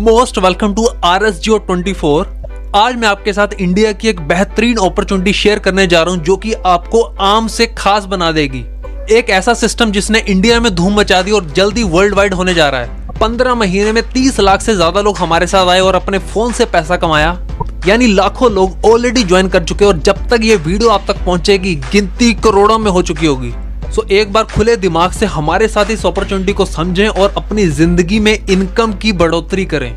Most welcome to RSGO24। आज मैं आपके साथ इंडिया की एक बेहतरीन अपॉर्चुनिटी शेयर करने जा रहा हूं जो कि आपको आम से खास बना देगी। एक ऐसा सिस्टम जिसने इंडिया में धूम मचा दी और जल्दी वर्ल्ड वाइड होने जा रहा है। 15 महीने में 30 लाख से ज्यादा लोग हमारे साथ आए और अपने फोन से पैसा कमाया, यानी लाखों लोग ऑलरेडी ज्वाइन कर चुके हैं और जब तक ये वीडियो आप तक पहुंचेगी गिनती करोड़ों में हो चुकी होगी। सो एक बार खुले दिमाग से हमारे साथ इस अपॉर्चुनिटी को समझें और अपनी जिंदगी में इनकम की बढ़ोतरी करें।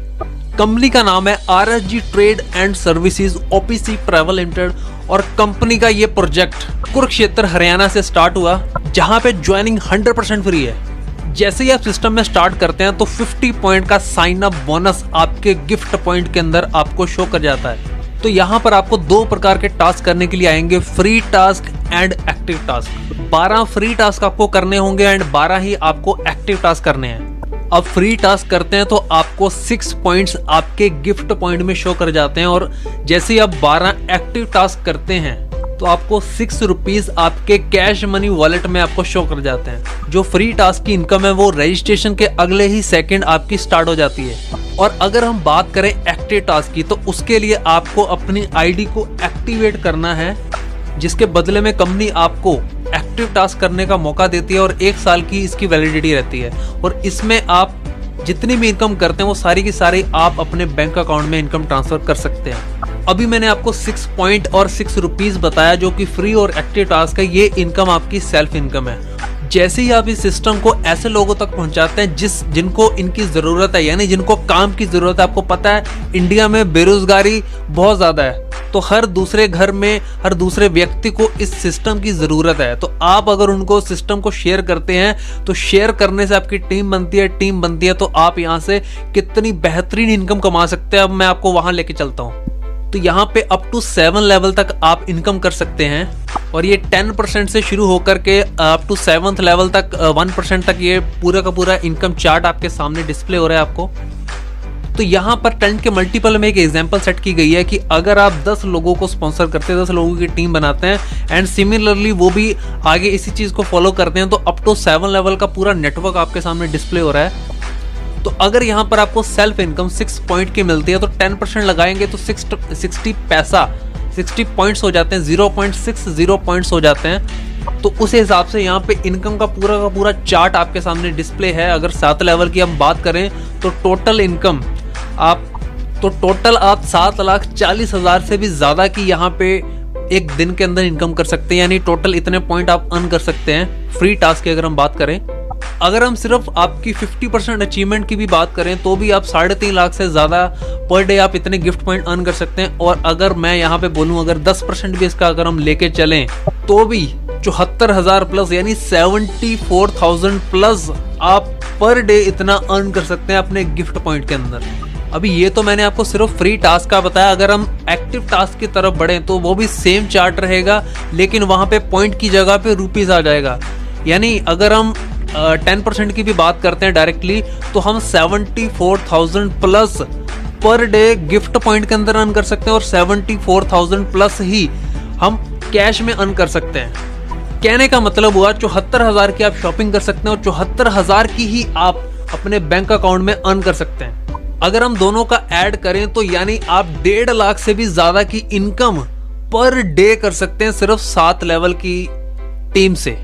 कंपनी का नाम है RSG trade and services OPC private limited और कंपनी का ये प्रोजेक्ट कुरुक्षेत्र हरियाणा से स्टार्ट हुआ, जहां पे ज्वाइनिंग 100% फ्री है। जैसे ही आप सिस्टम में स्टार्ट करते हैं तो 50 पॉइंट का साइन अप बोनस आपके गिफ्ट पॉइंट के अंदर आपको शो कर जाता है। तो यहाँ पर आपको दो प्रकार के टास्क करने के लिए आएंगे, free task and active task. 12 free task आपको करने होंगे एंड 12 ही आपको एक्टिव टास्क करने हैं। अब फ्री टास्क करते हैं तो आपको 6 पॉइंट्स आपके गिफ्ट पॉइंट में शो कर जाते हैं और जैसे ही आप 12 एक्टिव टास्क करते हैं तो आपको 6 रुपीज आपके कैश मनी वॉलेट में आपको शो कर जाते हैं। जो फ्री टास्क की इनकम है वो रजिस्ट्रेशन के अगले ही सेकंड आपकी स्टार्ट हो जाती है। और अगर हम बात करें एक्टिव टास्क की तो उसके लिए आपको अपनी आईडी को एक्टिवेट करना है, जिसके बदले में कंपनी आपको एक्टिव टास्क करने का मौका देती है और 1 साल की इसकी वैलिडिटी रहती है। और इसमें आप जितनी भी इनकम करते हैं वो सारी की सारी आप अपने बैंक अकाउंट में इनकम ट्रांसफर कर सकते हैं। अभी मैंने आपको 6 पॉइंट और 6 रुपीज बताया जो कि फ्री और एक्टिव टास्क है। ये इनकम आपकी सेल्फ इनकम है। जैसे ही आप इस सिस्टम को ऐसे लोगों तक पहुंचाते हैं जिनको इनकी जरूरत है, यानी जिनको काम की जरूरत है। आपको पता है इंडिया में बेरोजगारी बहुत ज्यादा है, तो हर दूसरे घर में हर दूसरे व्यक्ति को इस सिस्टम की जरूरत है। तो आप अगर उनको सिस्टम को शेयर करते हैं तो शेयर करने से आपकी टीम बनती है तो आप यहाँ से कितनी बेहतरीन इनकम कमा सकते हैं। अब मैं आपको वहां लेके चलता हूँ। तो यहाँ पे अप टू 7 लेवल तक आप इनकम कर सकते हैं और ये 10% से शुरू होकर के अप टू 7th लेवल तक 1% तक ये पूरा का पूरा इनकम चार्ट आपके सामने डिस्प्ले हो रहा है आपको। तो यहाँ पर 10 के मल्टीपल में एक एग्जांपल सेट की गई है कि अगर आप 10 लोगों को स्पॉन्सर करते हैं, 10 लोगों की टीम बनाते हैं एंड सिमिलरली वो भी आगे इसी चीज को फॉलो करते हैं तो अप टू 7 लेवल का पूरा नेटवर्क आपके सामने डिस्प्ले हो रहा है। तो अगर यहाँ पर आपको सेल्फ इनकम 6 पॉइंट की मिलती है तो 10% लगाएंगे तो 60 पॉइंट्स हो जाते हैं, 0.60 पॉइंट्स हो जाते हैं। तो उस हिसाब से यहाँ पे इनकम का पूरा चार्ट आपके सामने डिस्प्ले है। अगर 7 लेवल की हम बात करें तो टोटल इनकम आप 7,40,000 से भी ज्यादा की यहाँ पे एक दिन के अंदर इनकम कर सकते हैं, यानी टोटल इतने पॉइंट आप अर्न कर सकते हैं फ्री टास्क की अगर हम बात करें। अगर हम सिर्फ आपकी 50% अचीवमेंट की भी बात करें तो भी आप 3.5 लाख से ज्यादा पर डे आप इतने गिफ्ट पॉइंट अर्न कर सकते हैं। और अगर मैं यहाँ पे बोलूं अगर 10% भी इसका अगर हम लेके चलें तो भी 74,000 प्लस यानी 74,000 प्लस आप पर डे इतना अर्न कर सकते हैं अपने गिफ्ट पॉइंट के अंदर। अभी ये तो मैंने आपको सिर्फ फ्री टास्क का बताया। अगर हम एक्टिव टास्क की तरफ बढ़े तो वो भी सेम चार्ट रहेगा, लेकिन वहां पे पॉइंट की जगह पे रुपीज आ जाएगा। यानी अगर हम 10% की भी बात करते हैं डायरेक्टली तो हम 74,000 plus per day gift point के अंदर अर्न कर सकते हैं और 74,000 प्लस ही हम कैश में अर्न कर सकते हैं। कहने का मतलब हुआ 74,000 की आप शॉपिंग कर सकते हैं और 74,000 की ही आप अपने बैंक अकाउंट में अर्न कर सकते हैं। अगर हम दोनों का ऐड करें तो यानी आप 1.5 लाख से भी ज्यादा की इनकम पर डे कर सकते हैं सिर्फ 7 लेवल की टीम से।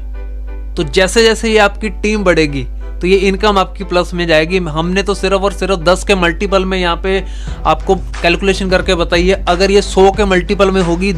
तो जैसे जैसे ये आपकी टीम बढ़ेगी तो ये इनकम आपकी प्लस में जाएगी। हमने तो सिर्फ और सिर्फ 10 के मल्टीपल में यहाँ पे आपको कैलकुलेशन करके बताई है। अगर ये 100 के मल्टीपल में होगी,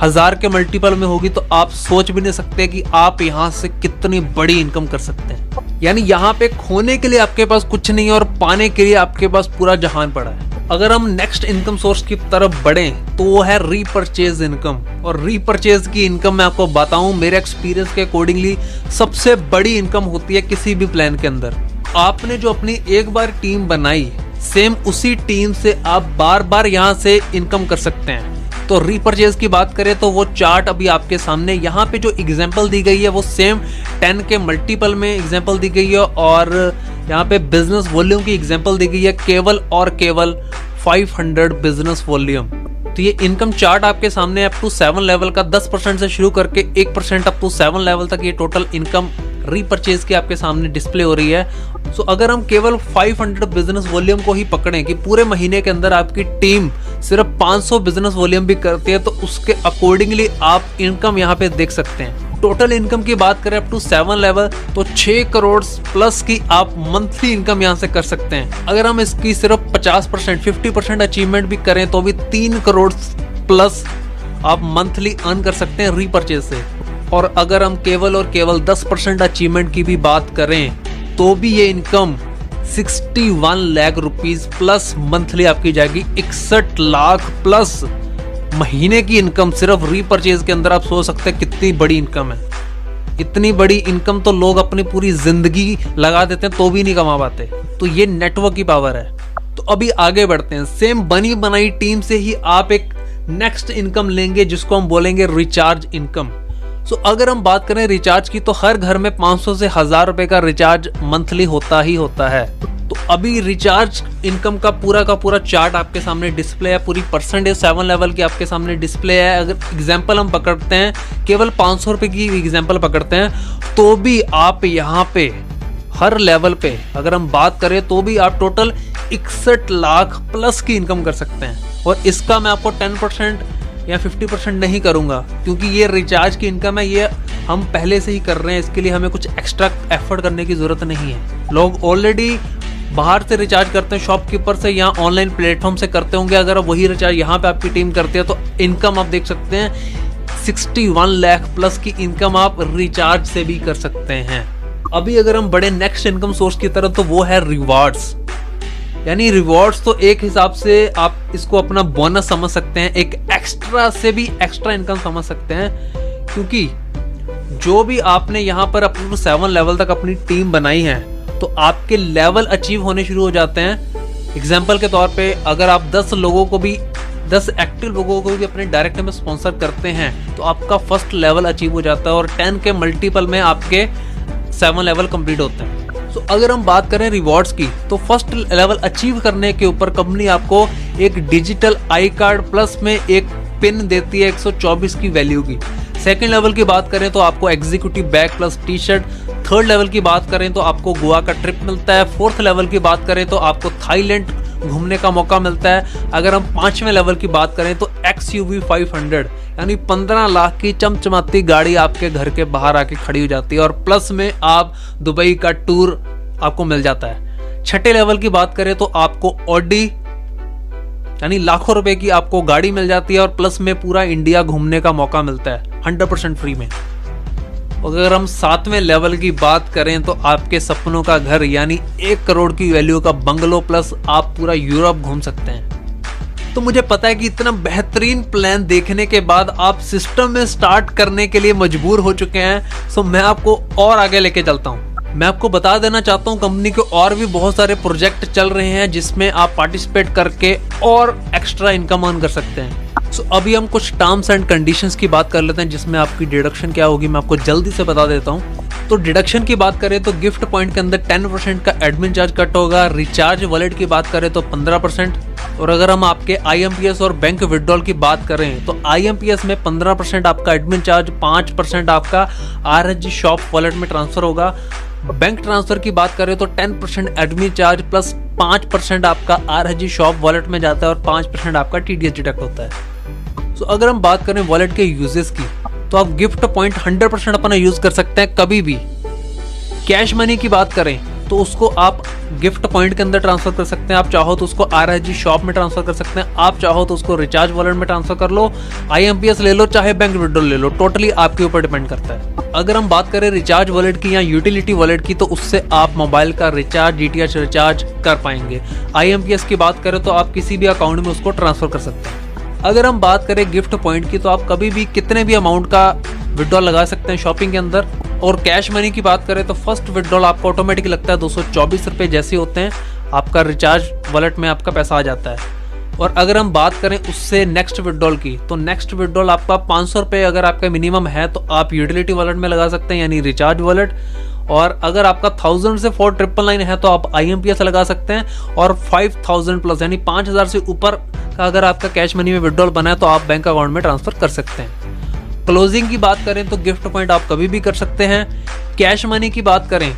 1000 के मल्टीपल में होगी तो आप सोच भी नहीं सकते कि आप यहाँ से कितनी बड़ी इनकम कर सकते हैं। यानी यहाँ पे खोने के लिए आपके पास कुछ नहीं है और पाने के लिए आपके पास पूरा जहान पड़ा है। अगर हम नेक्स्ट इनकम सोर्स की तरफ बढ़ें तो वो है रीपरचेज इनकम। और रीपरचेज की इनकम मैं आपको बताऊं मेरे एक्सपीरियंस के अकॉर्डिंगली सबसे बड़ी इनकम होती है किसी भी प्लान के अंदर। आपने जो अपनी एक बार टीम बनाई सेम उसी टीम से आप बार बार यहाँ से इनकम कर सकते हैं। तो रीपरचेज की बात करें तो वो चार्ट अभी आपके सामने यहाँ पे जो एग्जांपल दी गई है वो सेम 10 के मल्टीपल में एग्जांपल दी गई है और यहाँ पे बिजनेस वॉल्यूम की एग्जांपल दी गई है केवल और केवल 500 बिजनेस वॉल्यूम। तो ये इनकम चार्ट आपके सामने अप टू 7 लेवल का 10% से शुरू करके 1% अप टू 7 लेवल तक ये टोटल इनकम रीपरचेज की आपके सामने डिस्प्ले हो रही है। सो अगर हम केवल 500 बिजनेस वॉल्यूम को ही पकड़ें कि पूरे महीने के अंदर आपकी टीम सिर्फ 500 बिजनेस वॉल्यूम भी करती है, तो उसके अकॉर्डिंगली आप इनकम यहाँ पे देख सकते हैं। टोटल इनकम की बात करें अप टू 7 लेवल तो 6 करोड़ प्लस की आप मंथली इनकम यहाँ से कर सकते हैं। अगर हम इसकी सिर्फ 50% 50% अचीवमेंट भी करें तो भी 3 करोड़ प्लस आप मंथली अर्न कर सकते हैं रीपरचेज से। और अगर हम केवल और केवल 10% अचीवमेंट की भी बात करें तो भी ये income 61 lakh rupees plus monthly आपकी जाएगी। 61 लाख प्लस महीने की इनकम सिर्फ रीपरचेज के अंदर। आप सोच सकते हैं कितनी बड़ी इनकम है। इतनी बड़ी इनकम तो लोग अपनी पूरी जिंदगी लगा देते हैं तो भी नहीं कमा पाते। तो ये नेटवर्क की पावर है। तो अभी आगे बढ़ते हैं। सेम बनी बनाई टीम से ही आप एक नेक्स्ट इनकम लेंगे जिसको हम बोलेंगे रिचार्ज इनकम। सो अगर हम बात करें रिचार्ज की तो हर घर में 500 से 1000 रुपए का रिचार्ज मंथली होता ही होता है। तो अभी रिचार्ज इनकम का पूरा चार्ट आपके सामने डिस्प्ले है। पूरी परसेंटेज 7 लेवल की आपके सामने डिस्प्ले है। अगर एग्जांपल हम पकड़ते हैं, केवल 500 रुपए की एग्जांपल पकड़ते हैं तो भी आप यहाँ पे हर लेवल पे अगर हम बात करें तो भी आप टोटल 61 लाख प्लस की इनकम कर सकते हैं। और इसका मैं आपको 10% या 50% नहीं करूंगा क्योंकि ये रिचार्ज की इनकम है, ये हम पहले से ही कर रहे हैं। इसके लिए हमें कुछ एक्स्ट्रा एफर्ट करने की जरूरत नहीं है। लोग ऑलरेडी बाहर से रिचार्ज करते हैं, शॉपकीपर से या ऑनलाइन प्लेटफॉर्म से करते होंगे। अगर वही रिचार्ज यहाँ पे आपकी टीम करती है तो इनकम आप देख सकते हैं 61 लाख प्लस की इनकम आप रिचार्ज से भी कर सकते हैं। अभी अगर हम बड़े नेक्स्ट इनकम सोर्स की तरफ तो वो है रिवॉर्ड्स। यानी रिवॉर्ड्स तो एक हिसाब से आप इसको अपना बोनस समझ सकते हैं, एक एक्स्ट्रा से भी एक्स्ट्रा इनकम समझ सकते हैं। क्योंकि जो भी आपने यहाँ पर अपने 7 लेवल तक अपनी टीम बनाई है तो आपके लेवल अचीव होने शुरू हो जाते हैं। एग्जाम्पल के तौर पे अगर आप 10 एक्टिव लोगों को भी अपने डायरेक्ट में स्पॉन्सर करते हैं तो आपका फर्स्ट लेवल अचीव हो जाता है और 10 के मल्टीपल में आपके 7 लेवल कंप्लीट होते हैं। तो अगर हम बात करें रिवॉर्ड्स की तो फर्स्ट लेवल अचीव करने के ऊपर कंपनी आपको एक डिजिटल आई कार्ड प्लस में एक पिन देती है 124 की वैल्यू की। सेकंड लेवल की बात करें तो आपको executive bag plus T shirt. Third level की बात करें तो आपको गोवा का ट्रिप मिलता है। फोर्थ लेवल की बात करें तो आपको थाईलैंड घूमने का मौका मिलता है। अगर हम 5वें लेवल की बात करें तो XUV 500 यानी 15 लाख की चमचमाती गाड़ी आपके घर के बाहर आके खड़ी हो जाती है और प्लस में आप दुबई का टूर आपको मिल जाता है। छठे लेवल की बात करें तो आपको ऑडी यानी लाखों रुपए की आपको गाड़ी मिल जाती है और प्लस में पूरा इंडिया घूमने का मौका मिलता है 100% फ्री में। अगर हम 7वें लेवल की बात करें तो आपके सपनों का घर यानी 1 करोड़ की वैल्यू का बंगलो प्लस आप पूरा यूरोप घूम सकते हैं। तो मुझे पता है कि इतना बेहतरीन प्लान देखने के बाद आप सिस्टम में स्टार्ट करने के लिए मजबूर हो चुके हैं। सो मैं आपको और आगे लेके चलता हूँ। मैं आपको बता देना चाहता हूँ कंपनी के और भी बहुत सारे प्रोजेक्ट चल रहे हैं जिसमें आप पार्टिसिपेट करके और एक्स्ट्रा इनकम अर्न कर सकते हैं। सो अभी हम कुछ टर्म्स एंड कंडीशंस की बात कर लेते हैं जिसमें आपकी डिडक्शन क्या होगी मैं आपको जल्दी से बता देता हूँ। तो डिडक्शन की बात करें तो गिफ्ट पॉइंट के अंदर 10% का एडमिन चार्ज कट होगा। रिचार्ज वॉलेट की बात करें तो 15%। और अगर हम आपके IMPS और बैंक विड्रॉल की बात करें तो IMPS में 15% आपका एडमिन चार्ज, 5% आपका RSG शॉप वॉलेट में ट्रांसफर होगा। बैंक ट्रांसफर की बात करें तो 10% एडमिन चार्ज प्लस 5% आपका RSG शॉप वॉलेट में जाता है और 5% आपका TDS डिडक्ट होता है। तो अगर हम बात करें वॉलेट के यूजेस की तो आप गिफ्ट पॉइंट 100% अपना यूज कर सकते हैं कभी भी। कैश मनी की बात करें तो उसको आप गिफ्ट पॉइंट के अंदर ट्रांसफर कर सकते हैं। आप चाहो तो उसको RSG शॉप में ट्रांसफर कर सकते हैं। आप चाहो तो उसको रिचार्ज वॉलेट में ट्रांसफर कर लो, IMPS ले लो, चाहे बैंक विड्रॉल ले लो, टोटली आपके ऊपर डिपेंड करता है। अगर हम बात करें रिचार्ज वॉलेट की या यूटिलिटी वॉलेट की तो उससे आप मोबाइल का रिचार्ज, DTH रिचार्ज कर पाएंगे। IMPS की बात करें तो आप किसी भी अकाउंट में उसको ट्रांसफर कर सकते हैं। अगर हम बात करें गिफ्ट पॉइंट की तो आप कभी भी कितने भी अमाउंट का विड्रॉल लगा सकते हैं शॉपिंग के अंदर। और कैश मनी की बात करें तो फर्स्ट विड्रॉल आपको ऑटोमेटिक लगता है 224 रुपये जैसे होते हैं, आपका रिचार्ज वॉलेट में आपका पैसा आ जाता है। और अगर हम बात करें उससे नेक्स्ट विड्रॉल की तो नेक्स्ट विड्रॉल आपका 500 रुपये अगर आपका मिनिमम है तो आप यूटिलिटी वॉलेट में लगा सकते हैं यानी रिचार्ज वॉलेट। और अगर आपका 1000 से 4999 है तो आप IMPS लगा सकते हैं। और 5000 प्लस यानी 5000 से ऊपर का अगर आपका कैश मनी में विड्रॉल बना है तो आप बैंक अकाउंट में ट्रांसफर कर सकते हैं। क्लोजिंग की बात करें तो गिफ्ट पॉइंट आप कभी भी कर सकते हैं। कैश मनी की बात करें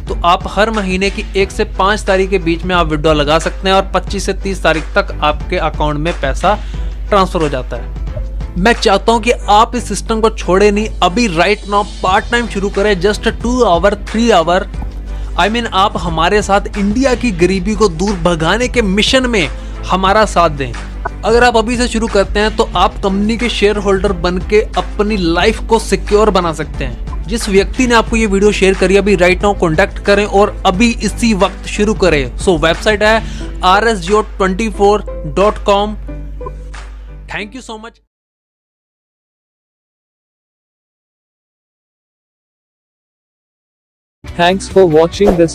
तो आप हर महीने की 1 से 5 तारीख के बीच में आप विड्रॉ लगा सकते हैं और 25 से 30 तारीख तक आपके अकाउंट में पैसा ट्रांसफर हो जाता है। मैं चाहता हूं कि आप इस सिस्टम को छोड़े नहीं, अभी राइट नाउ पार्ट टाइम शुरू करें, जस्ट 2 आवर 3 आवर। आप हमारे साथ इंडिया की गरीबी को दूर भगाने के मिशन में हमारा साथ दें। अगर आप अभी से शुरू करते हैं तो आप कंपनी के शेयर होल्डर बन के अपनी लाइफ को सिक्योर बना सकते हैं। जिस व्यक्ति ने आपको ये वीडियो शेयर करी अभी राइट नाउ कॉन्टैक्ट करें और अभी इसी वक्त शुरू करें। सो वेबसाइट है rsgeo24.com। Thank you so much. Thanks for watching this